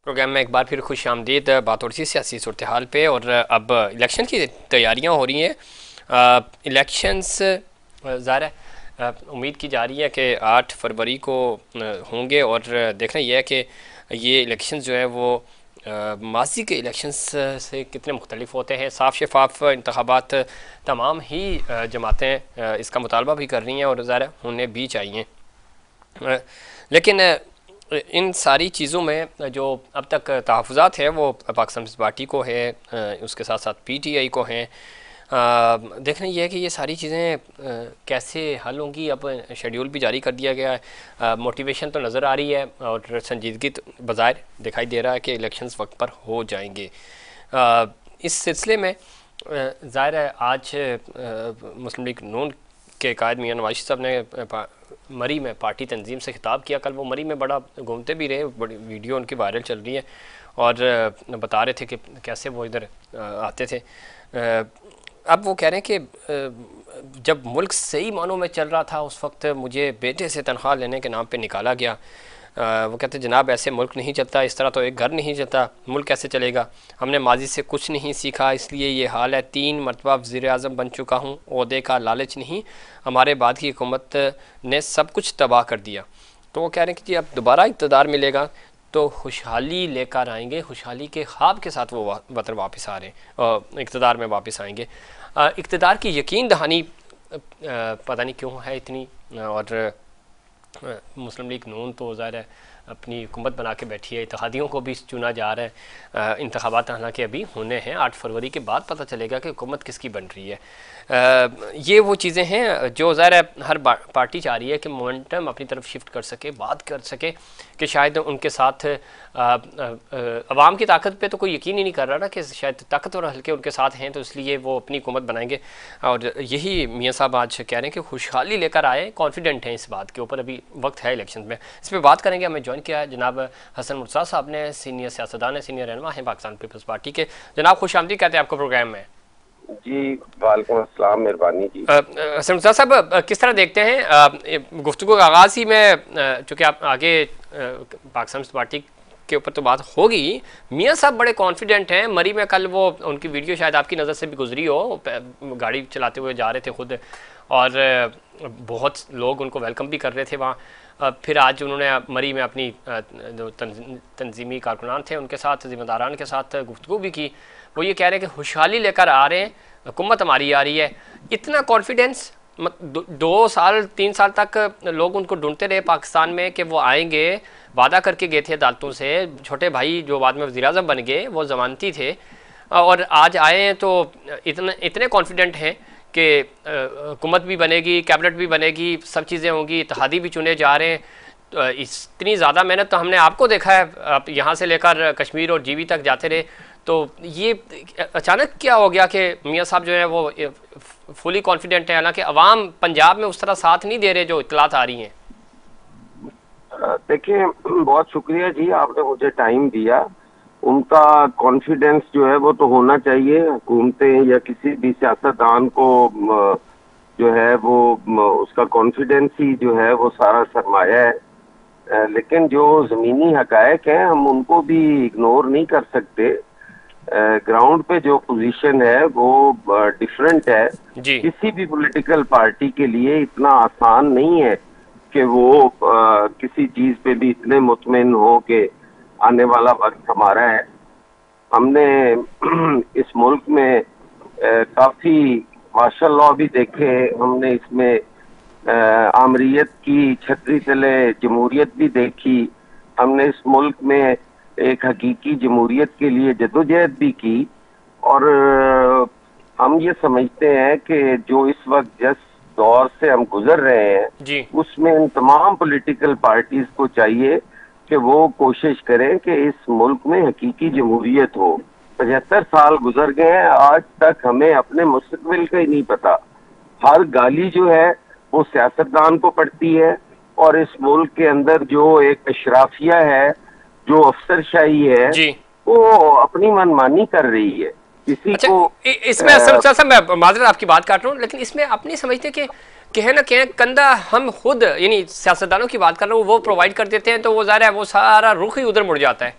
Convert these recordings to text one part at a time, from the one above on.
Programme में एक बार फिर खुश आमदीद। बात हो रही थी सियासी सूरत हाल पे और अब इलेक्शन की तैयारियां हो रही हैं। इलेक्शंस ज़ाहिर है उम्मीद की जा रही है कि 8 फरवरी को होंगे और देखना यह है कि ये इलेक्शंस जो है वो माजी के इलेक्शंस से कितने मुख्तलिफ होते हैं। साफ शफाफ इंतखाबात तमाम ही जमातें इसका मुतालबा भी कर रही हैं और ज़ाहिर है होने भी चाहिए। लेकिन इन सारी चीज़ों में जो अब तक तहफ़्फ़ुज़ात हैं वो पाकिस्तान पीपल्स पार्टी को है, उसके साथ साथ पीटीआई को हैं। देखना यह है कि ये सारी चीज़ें कैसे हल होंगी। अब शेड्यूल भी जारी कर दिया गया है, मोटिवेशन तो नज़र आ रही है और संजीदगी बज़ाहिर दिखाई दे रहा है कि इलेक्शंस वक्त पर हो जाएंगे। इस सिलसिले में ज़ाहिर है आज मुस्लिम लीग नून के कायद मियां नवाज साहब ने मरी में पार्टी तंजीम से खिताब किया। कल वो मरी में बड़ा घूमते भी रहे, बड़ी वीडियो उनकी वायरल चल रही है और बता रहे थे कि कैसे वो इधर आते थे। अब वो कह रहे हैं कि जब मुल्क सही मानों में चल रहा था उस वक्त मुझे बेटे से तनख्वाह लेने के नाम पे निकाला गया। वो कहते जनाब ऐसे मुल्क नहीं चलता, इस तरह तो एक घर नहीं चलता, मुल्क कैसे चलेगा। हमने माजी से कुछ नहीं सीखा इसलिए ये हाल है। 3 मरतबा वज़ीर-ए-आज़म बन चुका हूँ, ओहदे का लालच नहीं, हमारे बाद की हुकूमत ने सब कुछ तबाह कर दिया। तो वो कह रहे हैं कि जी अब दोबारा इक़्तिदार मिलेगा तो खुशहाली लेकर आएंगे, खुशहाली के ख्वाब के साथ वो वतन वापस आ रहे हैं, इक़्तिदार में वापस आएंगे। इक़्तिदार की यकीन दहानी पता नहीं क्यों है इतनी। और मुस्लिम लीग नून तो ज़ाहिर है अपनी हुकूमत बना के बैठी है, इत्तेहादियों को भी चुना जा रहा है। इंतखाबात हालांकि अभी होने हैं, 8 फरवरी के बाद पता चलेगा कि हुकूमत किसकी बन रही है। ये वो चीज़ें हैं जो ज़ाहिर है हर पार्टी चाह रही है कि मोमेंटम अपनी तरफ शिफ्ट कर सके, बात कर सके कि शायद उनके साथ अवाम की ताकत पे तो कोई यकीन ही नहीं कर रहा ना कि शायद ताकतवर हल्के उनके साथ हैं, तो इसलिए वो अपनी हुकूमत बनाएंगे। और यही मियाँ साहब आज कह रहे हैं कि खुशहाली लेकर आए, कॉन्फिडेंट हैं इस बात के ऊपर। अभी वक्त है इलेक्शन में, इस पर बात करेंगे। हमें ज्वाइन किया है जनाब हसन मुर्तज़ा साहब ने, सीनियर सियासतदान है, सीनियर रहनुमा हैं पाकिस्तान पीपल्स पार्टी के। जनाब खुश आमदीद कहते हैं आपको प्रोग्राम में। जी वालेकुम अस्सलाम, मेहरबानी जी। हसन मुर्तज़ा साहब किस तरह देखते हैं गुफ्तगू का आगाज़ ही में, चूँकि आप आगे पाकिस्तान पीपल्स पार्टी के ऊपर तो बात होगी, मियाँ साहब बड़े कॉन्फिडेंट हैं। मरी में कल वो उनकी वीडियो शायद आपकी नज़र से भी गुजरी हो, गाड़ी चलाते हुए जा रहे थे खुद और बहुत लोग उनको वेलकम भी कर रहे थे वहाँ। फिर आज उन्होंने मरी में अपनी जो तंजीमी कारकुनान थे उनके साथ, ज़िम्मेदारान के साथ गुफ्तगू भी की। वो ये कह रहे हैं कि खुशहाली लेकर आ रहे हैं, हुकूमत हमारी आ रही है। इतना कॉन्फिडेंस 2 साल 3 साल तक लोग उनको ढूंढते रहे पाकिस्तान में कि वो आएंगे, वादा करके गए थे अदालतों से। छोटे भाई जो बाद में वज़ीर-ए-आज़म बन गए वो ज़मानती थे और आज आए हैं तो इतने कॉन्फिडेंट हैं कि हुकूमत भी बनेगी, कैबिनेट भी बनेगी, सब चीज़ें होंगी, इत्तेहादी भी चुने जा रहे हैं। तो इतनी ज़्यादा मेहनत तो हमने आपको देखा है, आप यहाँ से लेकर कश्मीर और जीबी तक जाते रहे। तो ये अचानक क्या हो गया कि मियाँ साहब जो है वो फुली कॉन्फिडेंट है, हालांकि अवाम पंजाब में उस तरह साथ नहीं दे रहे जो इतलात आ रही हैं। देखिए बहुत शुक्रिया जी, आपने मुझे टाइम दिया। उनका कॉन्फिडेंस जो है वो तो होना चाहिए। हुकूमतें या किसी भी सियासतदान को जो है वो उसका कॉन्फिडेंस ही जो है वो सारा सरमाया है। लेकिन जो ज़मीनी हकायक हैं हम उनको भी इग्नोर नहीं कर सकते। ग्राउंड पे जो पोजीशन है वो डिफरेंट है। किसी भी पॉलिटिकल पार्टी के लिए इतना आसान नहीं है कि वो किसी चीज पे भी इतने मुतमिन हो के आने वाला वक्त हमारा है। हमने इस मुल्क में काफी मार्शल लॉ भी देखे, हमने इसमें आमरीत की छतरी तले जमहूरियत भी देखी, हमने इस मुल्क में एक हकीकी जमहूरियत के लिए जदोजहद भी की। और हम ये समझते हैं कि जो इस वक्त जिस दौर से हम गुजर रहे हैं उसमें इन तमाम पॉलिटिकल पार्टीज को चाहिए कि वो कोशिश करें कि इस मुल्क में हकीकी जमहूरियत हो। 75 साल गुजर गए हैं, आज तक हमें अपने मुस्तकबिल का ही नहीं पता। हर गाली जो है वो सियासतदान को पड़ती है और इस मुल्क के अंदर जो एक अशराफिया है, जो अफसरशाही है, वो अपनी मनमानी कर रही है। किसी अच्छा, को इसमें असल मैं माजरत आपकी बात काट रहा हूँ, लेकिन इसमें आप नहीं समझते कि कहीं ना कहीं कंधा हम खुद यानी सियासतदानों की बात कर रहा हूँ वो प्रोवाइड कर देते हैं, तो वो ज़ाहिर है वो सारा रुख ही उधर मुड़ जाता है।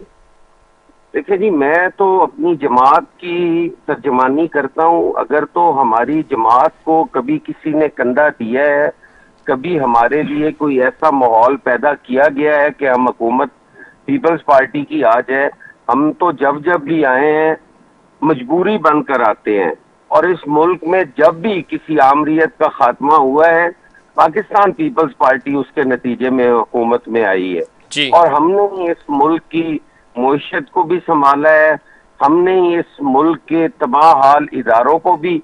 देखिए जी, मैं तो अपनी जमात की तर्जमानी करता हूँ। अगर तो हमारी जमात को कभी किसी ने कंधा दिया है, कभी हमारे लिए कोई ऐसा माहौल पैदा किया गया है कि हम हुकूमत पीपल्स पार्टी की आ जाए, हम तो जब जब भी आए हैं मजबूरी बनकर आते हैं। और इस मुल्क में जब भी किसी आमरीत का खात्मा हुआ है, पाकिस्तान पीपल्स पार्टी उसके नतीजे में हुकूमत में आई है। जी और हमने इस मुल्क की मईशत को भी संभाला है, हमने इस मुल्क के तबाह हाल इदारों को भी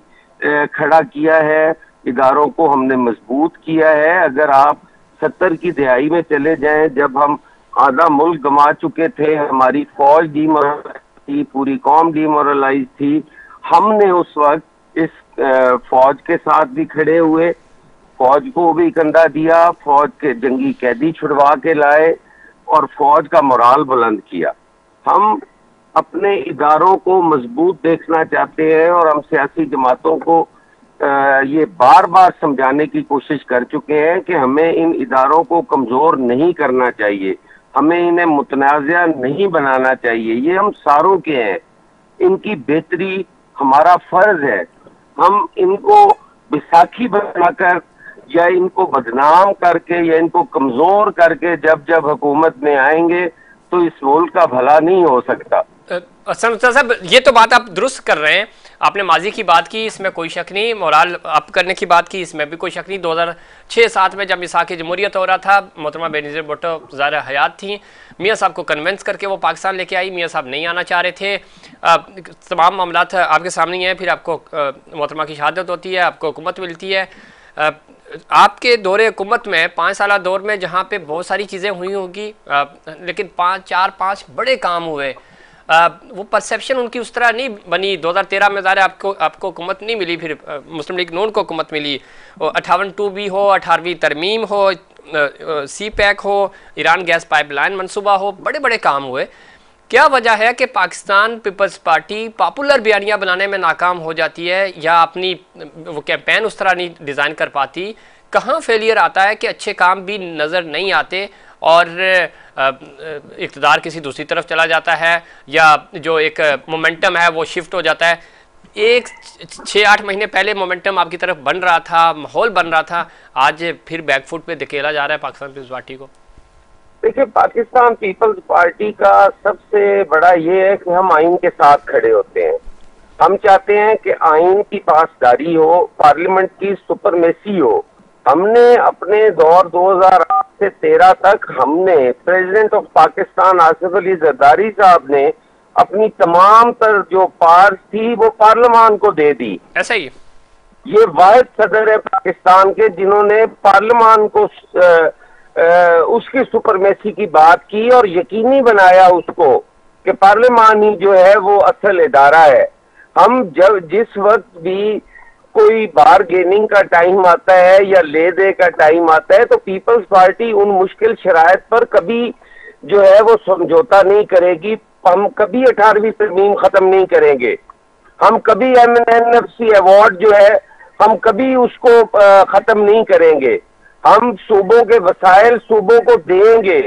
खड़ा किया है, इदारों को हमने मजबूत किया है। अगर आप 70 की दिहाई में चले जाएं, जब हम आधा मुल्क गंवा चुके थे, हमारी फौज डीमोरलाइज थी, पूरी कौम डीमोरलाइज थी, हमने उस वक्त इस फौज के साथ भी खड़े हुए, फौज को भी कंधा दिया, फौज के जंगी कैदी छुड़वा के लाए और फौज का मोराल बुलंद किया। हम अपने इदारों को मजबूत देखना चाहते हैं और हम सियासी जमातों को ये बार बार समझाने की कोशिश कर चुके हैं कि हमें इन इदारों को कमजोर नहीं करना चाहिए, हमें इन्हें मुतनाज़ा नहीं बनाना चाहिए। ये हम सारों के हैं, इनकी बेहतरी हमारा फर्ज है। हम इनको बैसाखी बनाकर या इनको बदनाम करके या इनको कमजोर करके जब जब हुकूमत में आएंगे तो इस मुल्क का भला नहीं हो सकता। साहब, ये तो बात आप दुरुस्त कर रहे हैं। आपने माजी की बात की, इसमें कोई शक नहीं, मोराल अप करने की बात की, इसमें भी कोई शक नहीं। 2006-7 में जब मिसाक जमहूरियत हो रहा था, मोहतरमा बेनज़ीर भुट्टो ज़ाहिर हयात थी, मियाँ साहब को कन्वेंस करके वो पाकिस्तान लेके आई। मियाँ साहब नहीं आना चाह रहे थे। तमाम मामला आपके सामने ही है। फिर आपको मोहतरमा की शहादत होती है, आपको हुकूमत मिलती है। आपके दौरे हुकूमत में 5 साल दौर में जहाँ पे बहुत सारी चीज़ें हुई होगी, लेकिन 4-5 बड़े काम हुए, वो परसेप्शन उनकी उस तरह नहीं बनी। 2013 में ज़ाहिर आपको हुकूमत नहीं मिली, फिर मुस्लिम लीग नून को हुकूमत मिली। 58(2)B हो, 18वीं तरमीम हो, सी पैक हो, ईरान गैस पाइपलाइन मनसूबा हो, बड़े बड़े काम हुए। क्या वजह है कि पाकिस्तान पीपल्स पार्टी पॉपुलर बयानियाँ बनाने में नाकाम हो जाती है या अपनी वो कैंपेन उस तरह नहीं डिज़ाइन कर पाती? कहाँ फेलियर आता है कि अच्छे काम भी नज़र नहीं आते और इक़्तिदार किसी दूसरी तरफ चला जाता है या जो एक मोमेंटम है वो शिफ्ट हो जाता है? 6-8 महीने पहले मोमेंटम आपकी तरफ बन रहा था, माहौल बन रहा था, आज फिर बैकफुट पे धकेला जा रहा है पाकिस्तान पीपल्स पार्टी को। देखिए, पाकिस्तान पीपल्स पार्टी का सबसे बड़ा ये है कि हम आइन के साथ खड़े होते हैं। हम चाहते हैं कि आइन की पासदारी हो, पार्लियामेंट की सुपरमेसी हो। हमने अपने दौर 2008 से 13 तक हमने प्रेसिडेंट ऑफ पाकिस्तान आसिफ अली जरदारी साहब ने अपनी तमाम तर जो पार्स थी वो पार्लियामान को दे दी। ऐसा ही ये वाहिद सदर है पाकिस्तान के जिन्होंने पार्लियामान को उसकी सुपरमेसी की बात की और यकीनी बनाया उसको कि पार्लियामान ही जो है वो असल इदारा है। हम जब जिस वक्त भी कोई बारगेनिंग का टाइम आता है या ले दे का टाइम आता है तो पीपल्स पार्टी उन मुश्किल शराइत पर कभी जो है वो समझौता नहीं करेगी। हम कभी 18वीं तरमीम खत्म नहीं करेंगे, हम कभी MNNFC अवार्ड जो है हम कभी उसको खत्म नहीं करेंगे। हम सूबों के वसाइल सूबों को देंगे,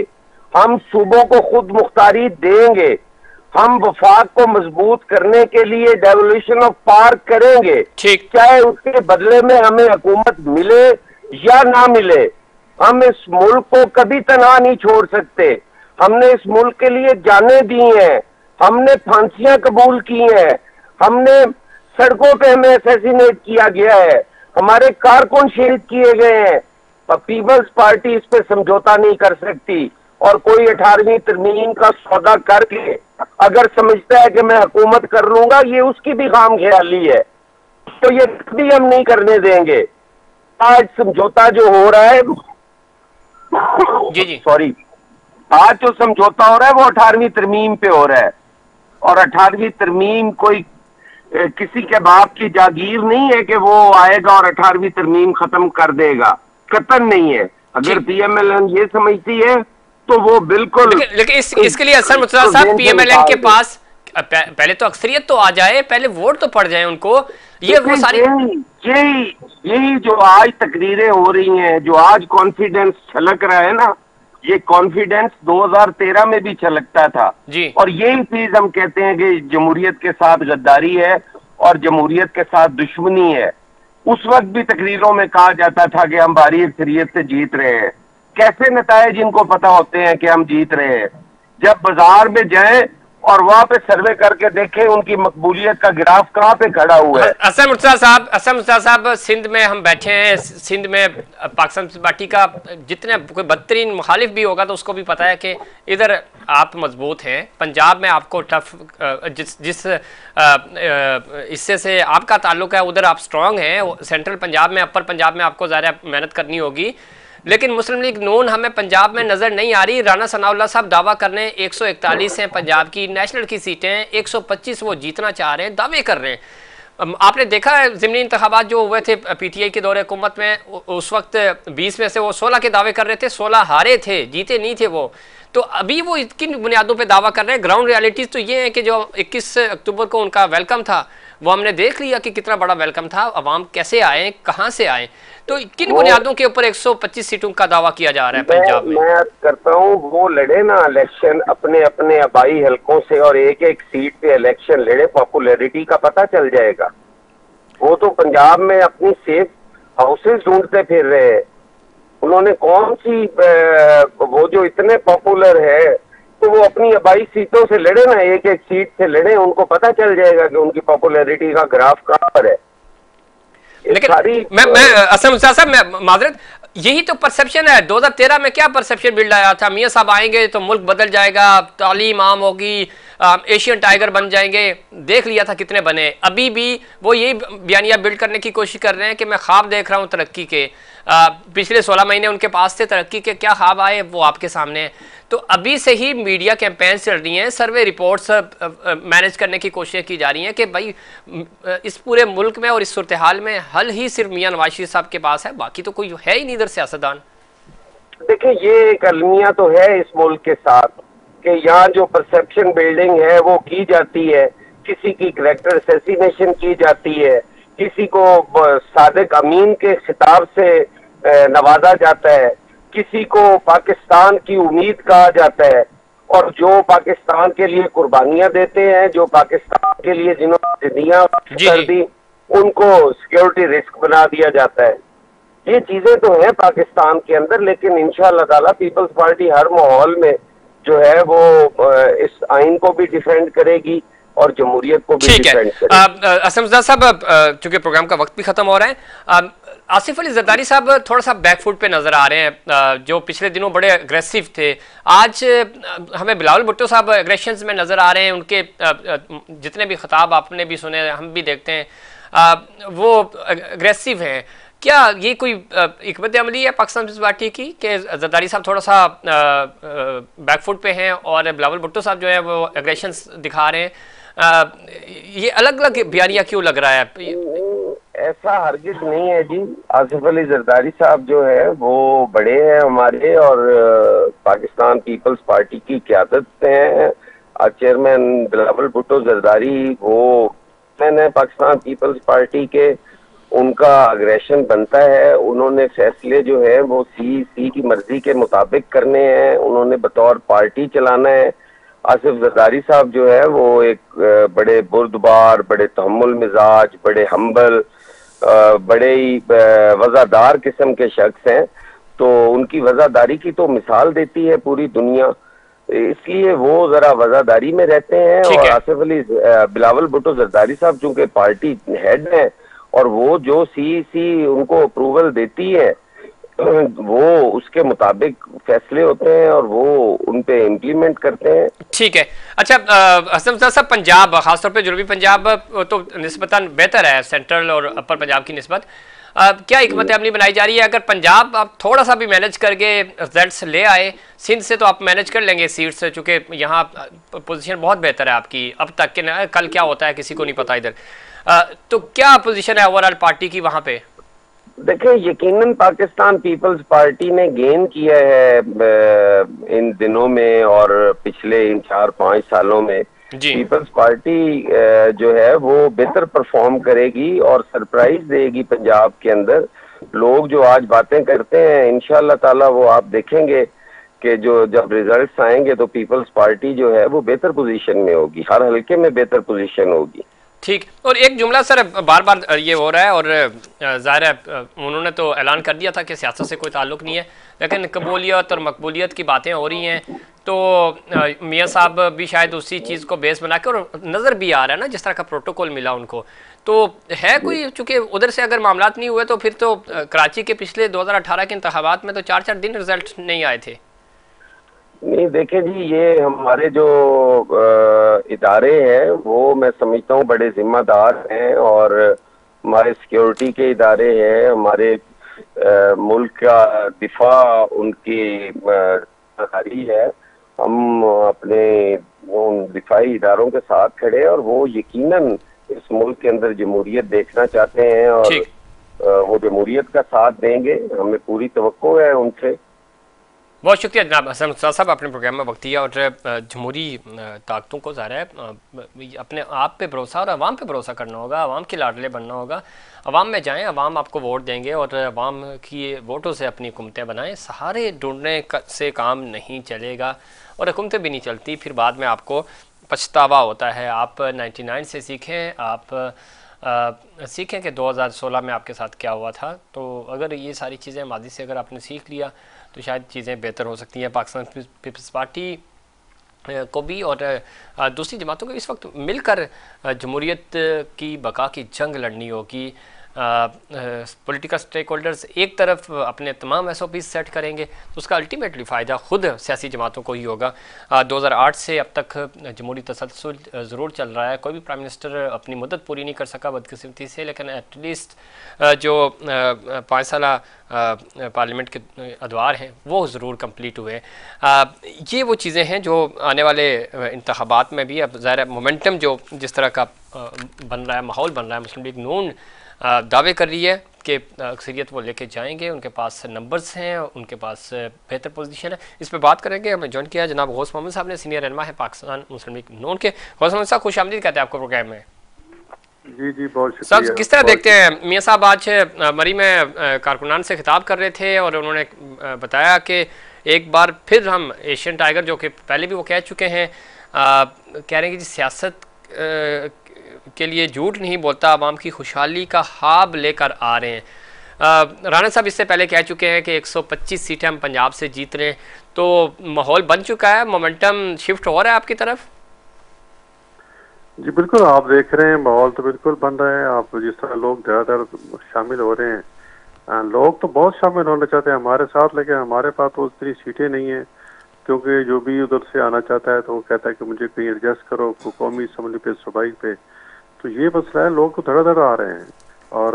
हम सूबों को खुद मुख्तारी देंगे, हम वफाक को मजबूत करने के लिए डेवोल्यूशन ऑफ पार्क करेंगे, चाहे उसके बदले में हमें हुकूमत मिले या ना मिले। हम इस मुल्क को कभी तनहा नहीं छोड़ सकते। हमने इस मुल्क के लिए जानें दी हैं, हमने फांसियां कबूल की हैं, हमने सड़कों पे हमें असैसिनेट किया गया है, हमारे कारकुन शहीद किए गए हैं। पीपल्स पार्टी इस पे समझौता नहीं कर सकती और कोई 18वीं तरमीम का सौदा करके अगर समझता है कि मैं हुकूमत कर लूंगा, ये उसकी भी खाम ख्याली है, तो ये कभी हम नहीं करने देंगे। आज समझौता जो हो रहा है सॉरी आज जो समझौता हो रहा है वो 18वीं तरमीम पे हो रहा है और 18वीं तरमीम कोई किसी के बाप की जागीर नहीं है कि वो आएगा और 18वीं तरमीम खत्म कर देगा, कतन नहीं है। अगर PMLN ये समझती है तो वो बिल्कुल लेकिन इसके लिए असर मुर्तजा साहब PMLN के पास पहले तो अक्सरियत तो आ जाए, पहले वोट तो पड़ जाए उनको। ये वो सारी यही जो आज तकरीरें हो रही हैं, जो आज कॉन्फिडेंस छलक रहा है ना, ये कॉन्फिडेंस 2013 में भी छलकता था जी। और यही चीज हम कहते हैं कि जमहूरियत के साथ गद्दारी है और जमहूरियत के साथ दुश्मनी है। उस वक्त भी तकरीरों में कहा जाता था कि हम भारी अक्सरियत से जीत रहे हैं। कैसे नतायज इनको पता होते हैं कि हम जीत रहे हैं? जब बाजार में जाएं और वहां पे सर्वे करके देखें उनकी मकबूलियत का ग्राफ कहां पे खड़ा हुआ है। असम मुर्तजा साहब, सिंध में हम बैठे हैं, सिंध में पाकिस्तान पार्टी का जितने कोई बदतरीन मुखालिफ भी होगा तो उसको भी पता है कि इधर आप मजबूत हैं, पंजाब में आपको टफ जिस हिस्से से आपका ताल्लुक है उधर आप स्ट्रांग हैं, सेंट्रल पंजाब में, अपर पंजाब में आपको ज़्यादा मेहनत करनी होगी। लेकिन मुस्लिम लीग नून हमें पंजाब में नजर नहीं आ रही। राना सनाउल्लाह साहब दावा कर रहे हैं 141 हैं पंजाब की नेशनल की सीटें, 125 वो जीतना चाह रहे हैं, दावे कर रहे हैं। आपने देखा है ज़िमनी इंतखाबात जो हुए थे पीटीआई के दौरे हुकूमत में, उस वक्त 20 में से वो 16 के दावे कर रहे थे, 16 हारे थे, जीते नहीं थे वो। तो अभी वो किन बुनियादों पे दावा कर रहे हैं? ग्राउंड रियलिटीज़ तो ये है कि जो 21 अक्टूबर को उनका वेलकम था वो हमने देख लिया कि कितना बड़ा वेलकम था, अवाम कैसे आए, कहाँ से आए। तो किन बुनियादों के ऊपर 125 सीटों का दावा किया जा रहा है पंजाब में? मैं करता हूँ वो लड़े ना इलेक्शन अपने अपने आबाई हलकों से और एक एक सीट पे इलेक्शन लड़े, पॉपुलैरिटी का पता चल जाएगा। वो तो पंजाब में अपनी सेफ हाउसेस ढूंढते फिर रहे हैं। उन्होंने कौन सी वो जो इतने पॉपुलर है तो वो अपनी आबाई सीटों से लड़े ना, एक एक सीट से लड़े, उनको पता चल जाएगा कि उनकी पॉपुलैरिटी का ग्राफ कहाँ पर है। लेकिन मैं असम साहब, मैं माजरत, यही तो परसेप्शन है। 2013 में क्या परसेप्शन बिल्ड आया था? मियां साहब आएंगे तो मुल्क बदल जाएगा, तालीम आम होगी, एशियन टाइगर बन जाएंगे। देख लिया था कितने बने। अभी भी वो यही बयानिया बिल्ड करने की कोशिश कर रहे हैं कि मैं ख्वाब देख रहा हूँ तरक्की के। पिछले 16 महीने उनके पास थे, तरक्की के क्या ख्वाब आए वो आपके सामने है। तो अभी से ही मीडिया कैंपेन चल रही हैं, सर्वे रिपोर्ट्स मैनेज करने की कोशिश की जा रही हैं कि भाई इस पूरे मुल्क में और इस सूरत हाल में हल ही सिर्फ मियां नवाज शरीफ साहब के पास है, बाकी तो कोई है ही नहीं इधर सियासतदान। देखिए ये एक अलमिया तो है इस मुल्क के साथ कि यहाँ जो परसेप्शन बिल्डिंग है वो की जाती है, किसी की कैरेक्टर असैसिनेशन की जाती है, किसी को सादिक अमीन के खिताब से नवाजा जाता है, किसी को पाकिस्तान की उम्मीद कहा जाता है, और जो पाकिस्तान के लिए कुर्बानियां देते हैं, जो पाकिस्तान के लिए जिन्होंने जिंदगियां कर दी, उनको सिक्योरिटी रिस्क बना दिया जाता है। ये चीजें तो हैं पाकिस्तान के अंदर, लेकिन इंशाअल्लाह ताला पीपल्स पार्टी हर माहौल में जो है वो इस आइन को भी डिफेंड करेगी और जमहूरियत को भी डिफेंड करेगी। असम साहब, चूंकि प्रोग्राम का वक्त भी खत्म हो रहा है, आसिफ अली जरदारी साहब थोड़ा सा बैकफुट पे नजर आ रहे हैं, जो पिछले दिनों बड़े अग्रेसिव थे। आज हमें बिलावल भुट्टो साहब एग्रेशंस में नजर आ रहे हैं। उनके जितने भी खिताब आपने भी सुने, हम भी देखते हैं, वो अग्रेसिव हैं। क्या ये कोई हिकमत अमली है पाकिस्तान पीपल्स पार्टी की कि जरदारी साहब थोड़ा सा बैकफुट पे हैं और बिलावल भुट्टो साहब जो है वो एग्रेशंस दिखा रहे हैं? ये अलग अलग बयानिया क्यों लग रहा है? ऐसा हरगिज नहीं है जी। आसिफ अली जरदारी साहब जो है वो बड़े हैं हमारे और पाकिस्तान पीपल्स पार्टी की क़यादत हैं। चेयरमैन बिलावल भुट्टो जरदारी वो मैंने पाकिस्तान पीपल्स पार्टी के, उनका अग्रेशन बनता है। उन्होंने फैसले जो है वो सी की मर्जी के मुताबिक करने हैं, उन्होंने बतौर पार्टी चलाना है। आसिफ जरदारी साहब जो है वो एक बड़े बुर्दबार, बड़े तहम्मुल मिजाज, बड़े हम्बल, बड़े ही वज़ादार किस्म के शख्स हैं। तो उनकी वज़ादारी की तो मिसाल देती है पूरी दुनिया, इसलिए वो जरा वज़ादारी में रहते हैं। और आसिफ अली बिलावल भुट्टो जरदारी साहब चूंकि पार्टी हेड हैं और वो जो सी उनको अप्रूवल देती है वो उसके मुताबिक फैसले होते हैं और वो उन पे इम्प्लीमेंट करते हैं। ठीक है। अच्छा असम साहब, पंजाब खासतौर पे जनूबी पंजाब तो निस्बतन बेहतर है सेंट्रल और अपर पंजाब की निस्बत, क्या हिकमत अमली बनाई जा रही है? अगर पंजाब आप थोड़ा सा भी मैनेज करके रिजल्ट्स ले आए, सिंध से तो आप मैनेज कर लेंगे सीट्स, चूँकि यहाँ पोजीशन बहुत बेहतर है आपकी अब तक के, ना कल क्या होता है किसी को नहीं पता इधर। तो क्या पोजीशन है ओवरऑल पार्टी की वहाँ पे? देखिए यकीनन पाकिस्तान पीपल्स पार्टी ने गेन किया है इन दिनों में और पिछले इन 4-5 सालों में। पीपल्स पार्टी जो है वो बेहतर परफॉर्म करेगी और सरप्राइज देगी पंजाब के अंदर। लोग जो आज बातें करते हैं इंशाअल्लाह ताला वो आप देखेंगे के जो जब रिजल्ट्स आएंगे तो पीपल्स पार्टी जो है वो बेहतर पोजीशन में होगी, हर हल्के में बेहतर पोजीशन होगी। ठीक। और एक जुमला सर बार बार ये हो रहा है, और ज़ाहिर है उन्होंने तो ऐलान कर दिया था कि सियासत से कोई ताल्लुक नहीं है, लेकिन कबूलियत और मकबूलियत की बातें हो रही हैं, तो मियाँ साहब भी शायद उसी चीज़ को बेस बना के, और नज़र भी आ रहा है ना जिस तरह का प्रोटोकॉल मिला उनको, तो है कोई, चूँकि उधर से अगर मामलात नहीं हुए तो फिर तो कराची के पिछले 2018 के इंतखाबात में तो 4-4 दिन रिजल्ट नहीं आए थे। नहीं देखें जी, ये हमारे जो इदारे हैं वो मैं समझता हूँ बड़े जिम्मेदार हैं, और हमारे सिक्योरिटी के इदारे हैं, हमारे मुल्क का दिफा उनकी जिम्मेदारी है। हम अपने उन दिफाई इदारों के साथ खड़े हैं, और वो यकीनन इस मुल्क के अंदर जमहूरियत देखना चाहते हैं, और वो जमहूरियत का साथ देंगे, हमें पूरी तवक्को है उनसे। बहुत शुक्रिया जनाब हसन मुश्ताक साहब, अपने प्रोग्राम में वक्त दिया, और जमहूरी ताकतों को ज़ाहिर है अपने आप पे भरोसा और आवाम पे भरोसा करना होगा, आवाम के लाडले बनना होगा। आवाम में जाएं, आवाम आपको वोट देंगे, और आवाम की वोटों से अपनी हुकूमतें बनाएं। सहारे ढूंढने से काम नहीं चलेगा, और हुकूमतें भी नहीं चलती, फिर बाद में आपको पछतावा होता है। आप 99 से सीखें, आप सीखें कि 2016 में आपके साथ क्या हुआ था। तो अगर ये सारी चीज़ें माजी से अगर आपने सीख लिया तो शायद चीज़ें बेहतर हो सकती हैं। पाकिस्तान पीपल्स पार्टी को भी और दूसरी जमातों को इस वक्त मिलकर जमहूरियत की बका की जंग लड़नी होगी। पॉलिटिकल स्टेक होल्डर्स एक तरफ अपने तमाम SOP सेट करेंगे तो उसका अल्टीमेटली फ़ायदा खुद सियासी जमातों को ही होगा। 2008 से अब तक जमहूरी तसलसल ज़रूर चल रहा है, कोई भी प्राइम मिनिस्टर अपनी मुद्दत पूरी नहीं कर सका बदकिस्मती से, लेकिन एटलीस्ट जो 5 साल पार्लियामेंट के अदवार हैं वो ज़रूर कंप्लीट हुए। ये वो चीज़ें हैं जो आने वाले इंतखाबात में भी अब ज़ाहिर मोमेंटम जो जिस तरह का बन रहा है, माहौल बन रहा है, मुस्लिम लीग नून दावे कर रही है कि अक्सरियत वो लेके जाएंगे, उनके पास नंबर्स हैं, उनके पास बेहतर पोजीशन है। इस पर बात करेंगे। हमें ज्वाइन किया जनाब गौस मोहम्मद साहब ने, सीनियर रहनुमा है पाकिस्तान मुस्लिम लीग नून के। गौस मोहम्मद साहब खुश आमदीद कहते हैं आपको प्रोग्राम में। जी जी बहुत शुक्रिया। साहब किस तरह देखते हैं, मियाँ साहब आज मरी में कारकुनान से खिताब कर रहे थे और उन्होंने बताया कि एक बार फिर हम एशियन टाइगर, जो कि पहले भी वो कह चुके हैं, कह रहे हैं कि सियासत के लिए झूठ नहीं बोलता, आवाम की खुशहाली का ख्वाब लेकर आ रहे हैं। राणा साहब इससे पहले कह चुके हैं कि 125 सीटें हम पंजाब से जीत रहे हैं, तो माहौल बन चुका है, मोमेंटम शिफ्ट हो रहा है आपकी तरफ। जी बिल्कुल, आप देख रहे हैं माहौल तो बिल्कुल बन रहा है। आप जिस तरह लोग ज़्यादातर शामिल हो रहे हैं, लोग तो बहुत शामिल होना चाहते हैं हमारे साथ, लेकिन हमारे पास तो उतनी सीटें नहीं हैं, क्योंकि जो भी उधर से आना चाहता है तो वो कहता है कि मुझे कहीं एडजस्ट करो कौमी असम्बली पे, सूबाई पे। तो ये मसला है, लोग तो धड़ा आ रहे हैं, और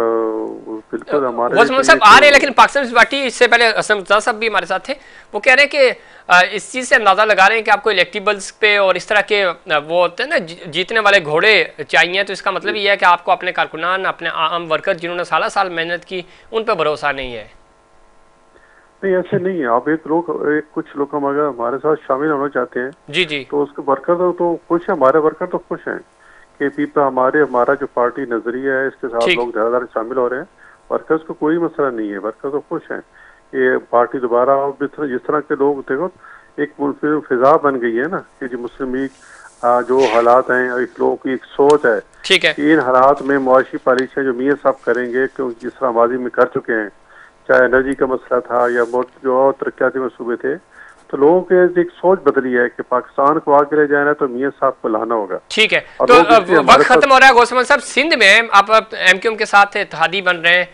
बिल्कुल हमारे सब आ रहे हैं। लेकिन पाकिस्तान पार्टी, इससे पहले हसन मुश्ताक साहब भी हमारे साथ थे, वो कह रहे हैं कि इस चीज़ से अंदाज़ा लगा रहे हैं कि आपको इलेक्टिबल्स पे और इस तरह के वो होते हैं ना जीतने वाले घोड़े चाहिए, तो इसका मतलब ये है कि आपको अपने कारकुनान, अपने आम वर्कर जिन्होंने साल साल मेहनत की, उन पर भरोसा नहीं है। नहीं, ऐसे नहीं है। आप कुछ लोग हम अगर हमारे साथ शामिल होना चाहते हैं जी जी, तो उसके वर्कर तो खुश है, हमारे वर्कर तो खुश हैं कि पीपल हमारा जो पार्टी नजरिया है इसके साथ लोग ज़्यादातर शामिल हो रहे हैं। वर्कर्स को कोई मसला नहीं है, वर्कर तो खुश हैं कि पार्टी दोबारा, जिस तरह के लोग देखो एक फिजा बन गई है ना कि जो मुस्लिम लीग जो हालात हैं, एक लोगों की एक सोच है कि इन हालात में मुआशी पॉलिसी जो मियाँ साहब करेंगे, क्योंकि जिस तरह माजी में कर चुके हैं, चाहे एनर्जी का मसला था या जो और तरक्याती मनसूबे थे, तो लोगों के एक सोच बदली है कि पाकिस्तान को आगे ले जाना है तो मियाँ साहब को लाना होगा। ठीक है, तो वक्त खत्म हो रहा है। गौसमन साहब, सिंध में आप MQM के साथ इत्तेहादी बन रहे हैं,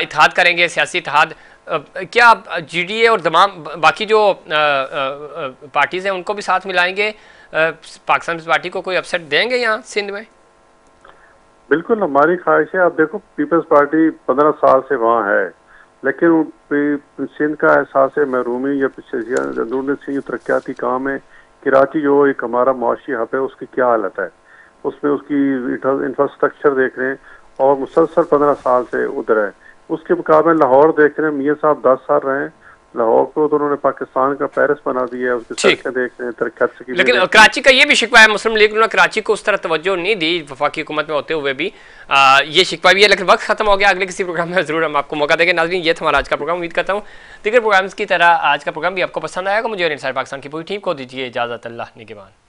इत्तेहाद करेंगे, सियासी इत्तेहाद, क्या GDA और तमाम बाकी जो पार्टीज हैं उनको भी साथ मिलाएंगे, पाकिस्तान पार्टी को कोई अपसेट देंगे यहाँ सिंध में? बिल्कुल, हमारी ख्वाहिश है। आप देखो, पीपल्स पार्टी 15 साल से वहाँ है, लेकिन सिंध का एहसास है महरूमी या सिंह तरक्याती काम है। कराची जो एक हमारा मुआशी हब है, उसकी क्या हालत है, उसमें उसकी इंफ्रास्ट्रक्चर देख रहे हैं, और मुसलसल 15 साल से उधर है। उसके मुकाबले लाहौर देख रहे हैं, मियाँ साहब 10 साल रहे हैं, लाहौर को तो उन्होंने पाकिस्तान का पेरिस बना दिया है, उसकी सड़कें देख रहे हैं, तरक्की की। लेकिन कराची का ये भी शिकवा है, मुस्लिम लीग ने कराची को उस तरह तवज्जो नहीं दी वफाकी हुकूमत में होते हुए भी, ये शिकवा भी है। लेकिन वक्त खत्म हो गया, अगले किसी प्रोग्राम में जरूर हम आपको मौका देंगे। नाज़रीन, ये था हमारा आज का प्रोग्राम। उम्मीद करता हूँ दीगर प्रोग्राम्स की तरह आज का प्रोग्राम भी आपको पसंद आएगा। मुझे और इनसाइड पाकिस्तान की पूरी टीम को दीजिए इजाज़त। अल्लाह निगहबान।